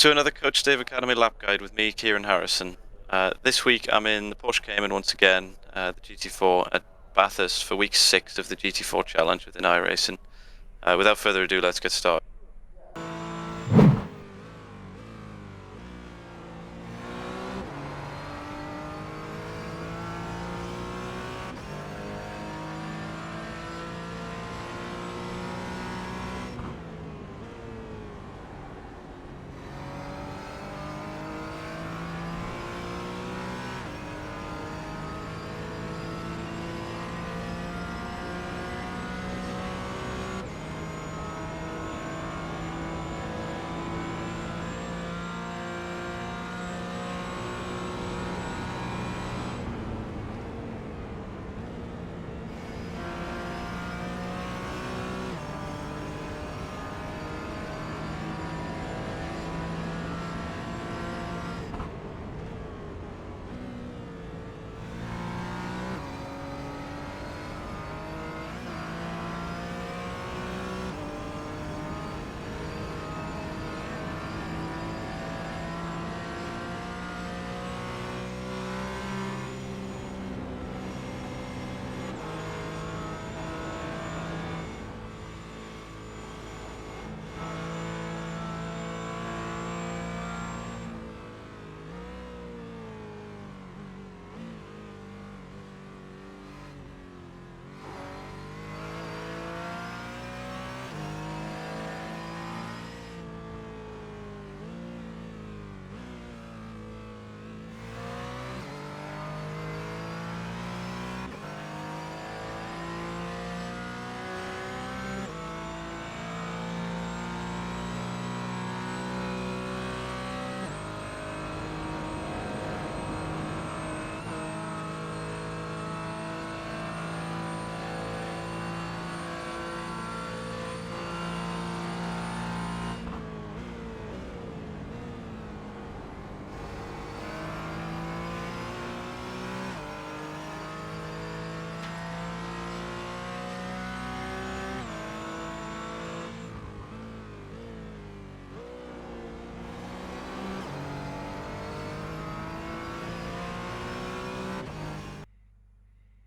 to another Coach Dave Academy lap guide with me, Kieran Harrison. This week I'm in the Porsche Cayman once again, the GT4 at Bathurst for week 6 of the GT4 challenge within iRacing. Without further ado, let's get started.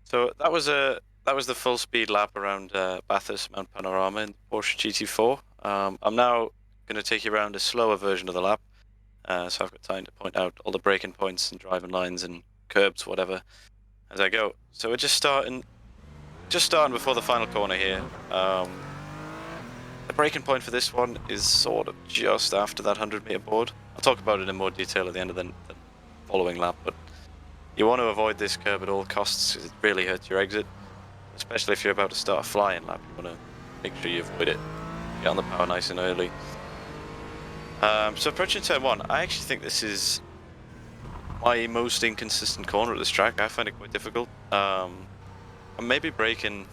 So that was the full speed lap around Bathurst Mount Panorama in Porsche GT4. I'm now going to take you around a slower version of the lap, so I've got time to point out all the braking points and driving lines and curbs, whatever, as I go. So we're just starting before the final corner here. The braking point for this one is sort of just after that 100-meter board. I'll talk about it in more detail at the end of the following lap, but you want to avoid this curb at all costs because it really hurts your exit, especially if you're about to start a flying lap. You want to make sure you avoid it. Get on the power nice and early. So approaching turn 1, I actually think this is my most inconsistent corner at this track. I find it quite difficult. I'm maybe braking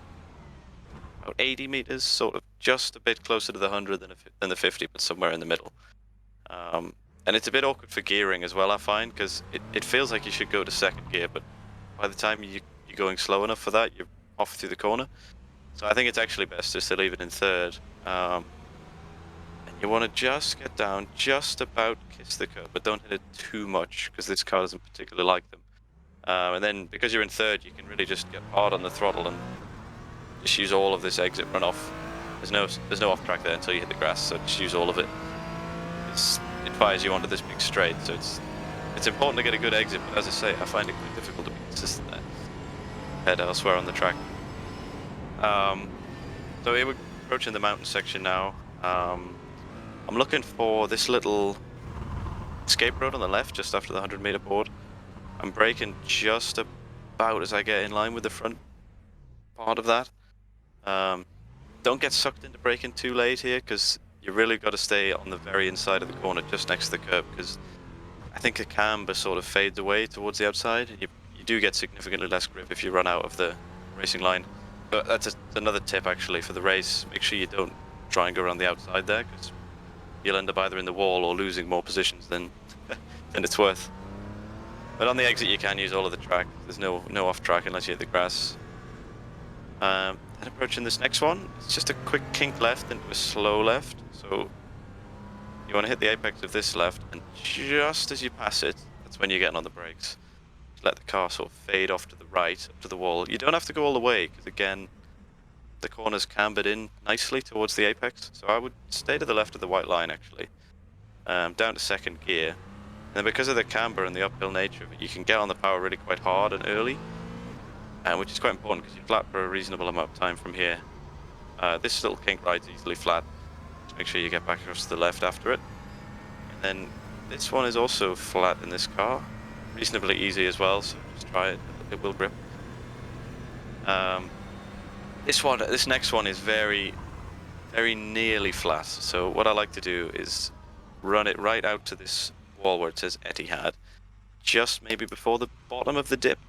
about 80 meters, sort of just a bit closer to the 100 than the 50, but somewhere in the middle. And it's a bit awkward for gearing as well, I find, because it feels like you should go to second gear, but by the time you're going slow enough for that, you're off through the corner. So I think it's actually best just to leave it in third. And you want to just get down, just about kiss the curb, but don't hit it too much, because this car doesn't particularly like them. And then, because you're in third, you can really just get hard on the throttle and just use all of this exit runoff. There's no off track there until you hit the grass, so just use all of it. It fires you onto this big straight, so it's important to get a good exit, but as I say, I find it quite difficult to be consistent there. Head elsewhere on the track. So here we're approaching the mountain section now. I'm looking for this little escape road on the left, just after the 100-meter board. I'm braking just about as I get in line with the front part of that. Don't get sucked into braking too late here, because you really got to stay on the very inside of the corner, just next to the curb, because I think the camber sort of fades away towards the outside, and you do get significantly less grip if you run out of the racing line. But that's another tip actually for the race. Make sure you don't try and go around the outside there, because you'll end up either in the wall or losing more positions than it's worth. But on the exit you can use all of the track. There's no off track unless you hit the grass. Then approaching this next one, it's just a quick kink left into a slow left. So You want to hit the apex of this left, and just as you pass it, that's when you're getting on the brakes. Let the car sort of fade off to the right, up to the wall. You don't have to go all the way, because again, the corner's cambered in nicely towards the apex. So I would stay to the left of the white line, actually, down to second gear. And then because of the camber and the uphill nature of it, you can get on the power really quite hard and early, which is quite important because you flat for a reasonable amount of time from here. This little kink ride's easily flat. Just make sure you get back across to the left after it. And then this one is also flat in this car. Reasonably easy as well, so just try it. It will grip. This next one is very, very nearly flat. So what I like to do is run it right out to this wall where it says Etihad. Just maybe before the bottom of the dip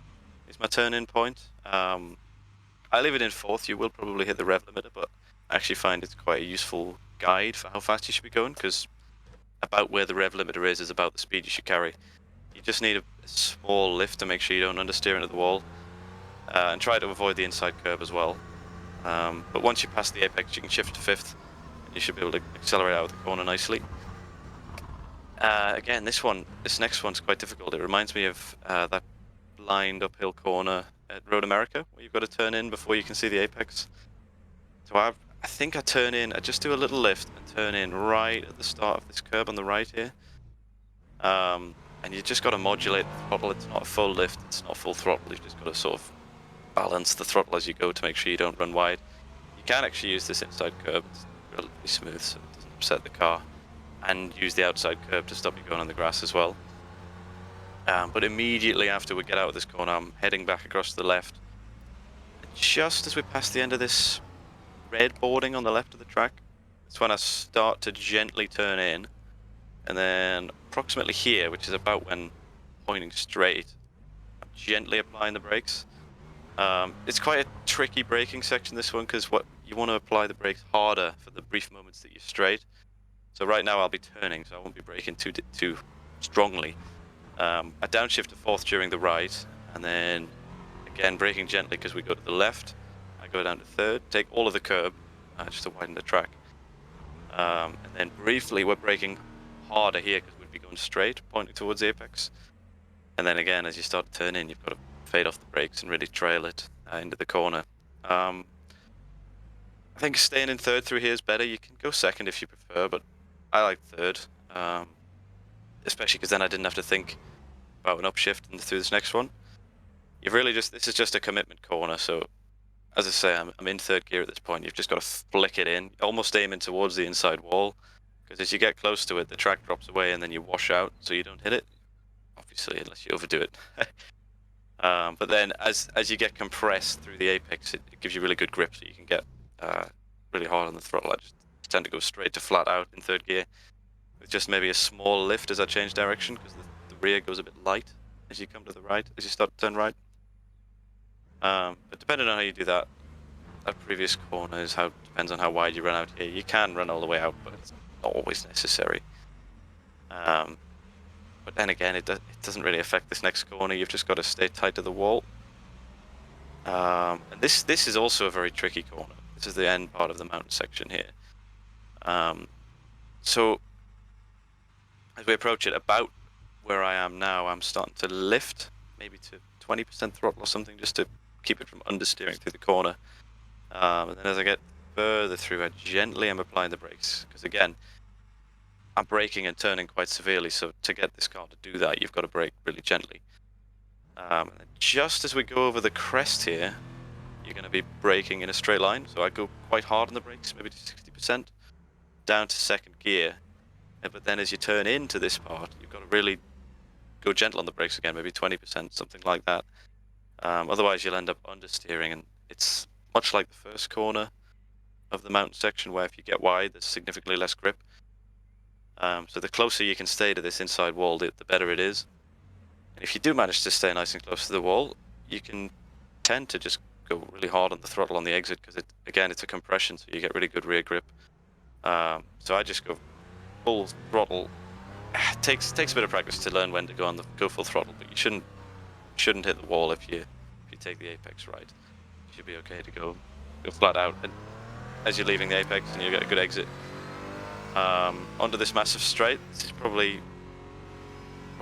is my turn-in point. I leave it in fourth. You will probably hit the rev limiter, but I actually find it's quite a useful guide for how fast you should be going, because about where the rev limiter is about the speed you should carry. You just need a small lift to make sure you don't understeer into the wall, and try to avoid the inside curb as well. But once you pass the apex, you can shift to fifth, and you should be able to accelerate out of the corner nicely. Again, this next one's quite difficult. It reminds me of that blind uphill corner at Road America, where you've got to turn in before you can see the apex. So I think I turn in, I just do a little lift and turn in right at the start of this curb on the right here. And you just got to modulate the throttle. It's not a full lift, it's not full throttle. You've just got to sort of balance the throttle as you go to make sure you don't run wide. You can actually use this inside curb. It's relatively smooth, so it doesn't upset the car. And use the outside curb to stop you going on the grass as well. But immediately after we get out of this corner, I'm heading back across to the left. Just as we pass the end of this red boarding on the left of the track, it's when I start to gently turn in. And then approximately here, which is about when pointing straight, I'm gently applying the brakes. It's quite a tricky braking section, this one, because what you want to apply the brakes harder for the brief moments that you're straight. So right now I'll be turning, so I won't be braking too strongly. I downshift to fourth during the right, and then again braking gently because we go to the left. I go down to third, take all of the curb just to widen the track. And then briefly we're braking harder here because we'd be going straight, pointing towards the apex. And then again, as you start to turn in, you've got to fade off the brakes and really trail it into the corner. I think staying in third through here is better. You can go second if you prefer, but I like third, especially because then I didn't have to think about an upshift through this next one. You've really this is just a commitment corner, so as I say, I'm in third gear at this point. You've just got to flick it in, almost aiming towards the inside wall, because as you get close to it, the track drops away and then you wash out, so you don't hit it, obviously, unless you overdo it. But then as you get compressed through the apex, it gives you really good grip, so you can get really hard on the throttle. I just tend to go straight to flat out in third gear, with just maybe a small lift as I change direction, because the rear goes a bit light as you come to the right, as you start to turn right. But depending on how you do that previous corner depends on how wide you run out here. You can run all the way out, but it's not always necessary. But then again, it doesn't really affect this next corner. You've just got to stay tight to the wall. And this is also a very tricky corner. This is the end part of the mountain section here. So as we approach it, about where I am now, I'm starting to lift, maybe to 20% throttle or something, just to keep it from understeering through the corner. And then as I get further through, I gently am applying the brakes, because again, I'm braking and turning quite severely, so to get this car to do that, you've got to brake really gently. And just as we go over the crest here, you're going to be braking in a straight line, so I go quite hard on the brakes, maybe to 60%, down to second gear. But then as you turn into this part, you've got to really go gentle on the brakes again, maybe 20%, something like that. Otherwise you'll end up understeering, and it's much like the first corner of the mountain section, where if you get wide, there's significantly less grip. So the closer you can stay to this inside wall, the better it is. And if you do manage to stay nice and close to the wall, you can tend to just go really hard on the throttle on the exit, because it's a compression, so you get really good rear grip. So I just go full throttle. It takes a bit of practice to learn when to go full throttle, but you shouldn't hit the wall if you take the apex right. You should be okay to go flat out, and as you're leaving the apex and you get a good exit, onto this massive straight. This is probably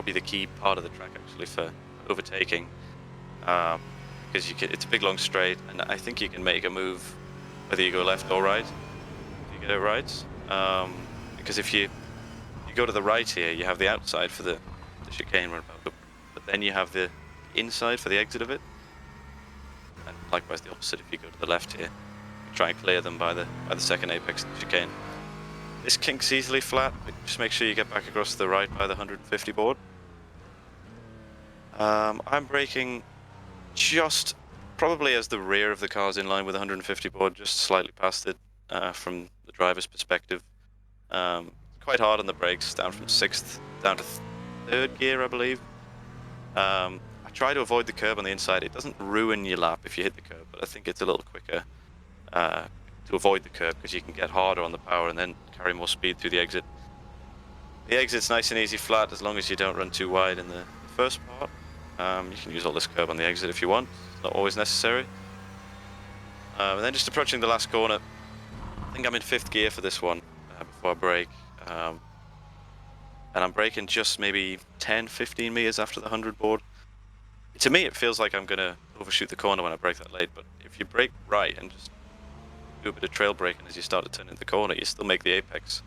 the key part of the track actually for overtaking, because it's a big long straight, and I think you can make a move whether you go left or right if you get it right. Because if you go to the right here, you have the outside for the chicane roundabout, but then you have the inside for the exit of it, and likewise the opposite if you go to the left here. You try and clear them by the second apex of the chicane. This kinks easily flat, but just make sure you get back across to the right by the 150 board. I'm braking just probably as the rear of the car's in line with 150 board, just slightly past it from the driver's perspective. Quite hard on the brakes, down from 6th down to 3rd gear, I believe. I try to avoid the curb on the inside. It doesn't ruin your lap if you hit the curb, but I think it's a little quicker to avoid the curb because you can get harder on the power and then carry more speed through the exit. The exit's nice and easy flat as long as you don't run too wide in the first part. You can use all this curb on the exit if you want. It's not always necessary. And then just approaching the last corner. I think I'm in 5th gear for this one before I brake. And I'm braking just maybe 10, 15 meters after the 100 board. To me, it feels like I'm going to overshoot the corner when I brake that late, but if you brake right and just do a bit of trail braking as you start to turn into the corner, you still make the apex.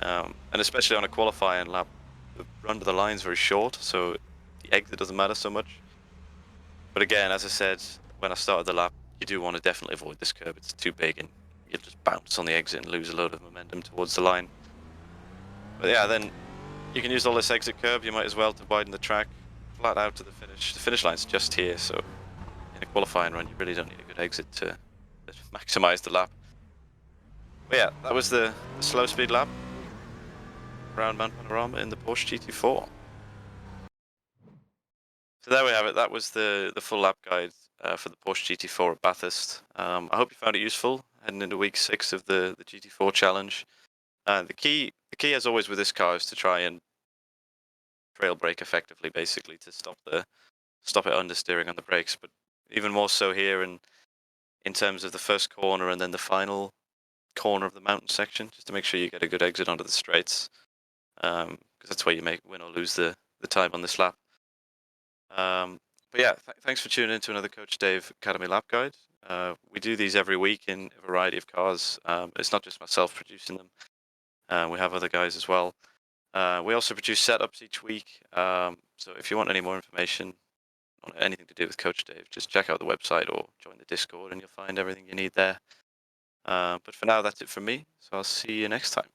And especially on a qualifying lap, the run to the line is very short, so the exit doesn't matter so much. But again, as I said, when I started the lap, you do want to definitely avoid this curb. It's too big and you'll just bounce on the exit and lose a load of momentum towards the line. But yeah, then you can use all this exit curb. You might as well to widen the track flat out to the finish. The finish line's just here, so in a qualifying run, you really don't need a good exit to maximize the lap. But yeah, that was the slow speed lap around Mount Panorama in the Porsche GT4. So there we have it. That was the full lap guide for the Porsche GT4 at Bathurst. I hope you found it useful heading into week 6 of the GT4 challenge. The key as always with this car is to try and trail brake effectively, basically to stop it understeering on the brakes. But even more so here in terms of the first corner and then the final corner of the mountain section, just to make sure you get a good exit onto the straights, because that's where you win or lose the time on this lap. But yeah, thanks for tuning in to another Coach Dave Academy Lap Guide. We do these every week in a variety of cars. It's not just myself producing them. We have other guys as well. We also produce setups each week. So if you want any more information on anything to do with Coach Dave, just check out the website or join the Discord and you'll find everything you need there. But for now, that's it from me. So I'll see you next time.